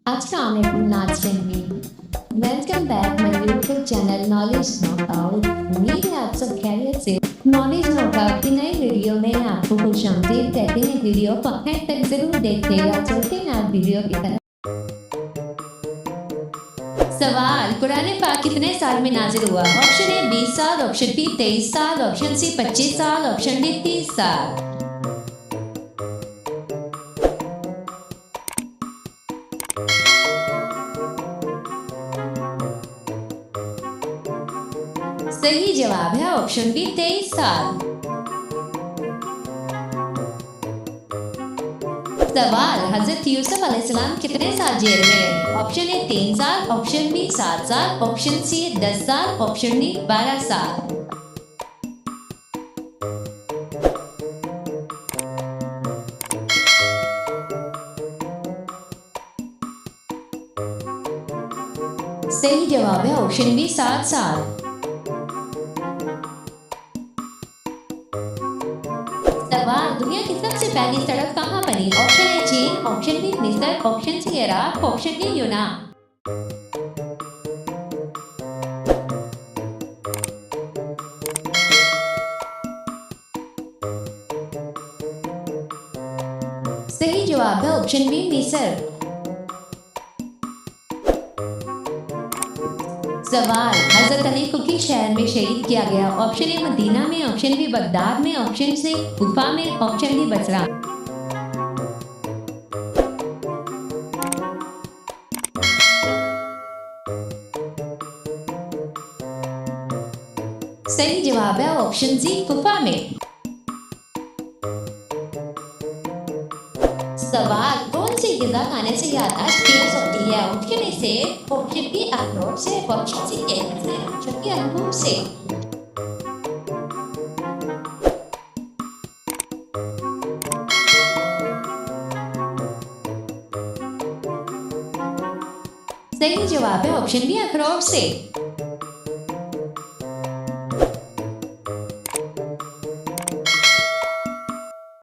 अस्सलाम वालेकुम नाज़रीन, welcome back my YouTube channel knowledge note out. उम्मीद है आप सब खैरियत से। नॉलेज नोट आउट की नई वीडियो में आपको खुशामदीद कहते हैं। वीडियो को एंड तक जरूर देखिएगा। चलते हैं आप वीडियो की तरफ। सवाल, कुरान पाक कितने साल में नाजिल हुआ? ऑप्शन ए 20 साल, ऑप्शन बी 23 साल, ऑप्शन सी 25 साल, ऑप्शन डी 30 साल। सही जवाब है ऑप्शन बी 23 साल। सवाल, हजरत यूसुफ अलैहिस्सलाम कितने साल जेल में रहे? ऑप्शन ए 3 साल, ऑप्शन बी 7 साल, ऑप्शन सी 10 साल, ऑप्शन डी 12 साल। सही जवाब है ऑप्शन बी 7 साल। सवाल, दुनिया की सबसे पहली सड़क कहाँ बनी? ऑप्शन ए चीन, ऑप्शन बी मिस्र, option C Iraq, option D यूनान। सही जवाब है ऑप्शन बी मिस्र। सवाल, हजरत अली को किस शहर में शहीद किया गया? ऑप्शन ए मदीना में, ऑप्शन बी बगदाद में, ऑप्शन सी कुफा में, ऑप्शन डी बसरा। सही जवाब है ऑप्शन सी कुफा में। सवाल, कौन सी ग़िज़ा खाने से याददाश्त तेज होती है? ऑप्शन ए सेब, ऑप्शन बी अखरोट से, ऑप्शन सी केले से, ऑप्शन डी अंगूर से। सही जवाब है ऑप्शन बी अखरोट से।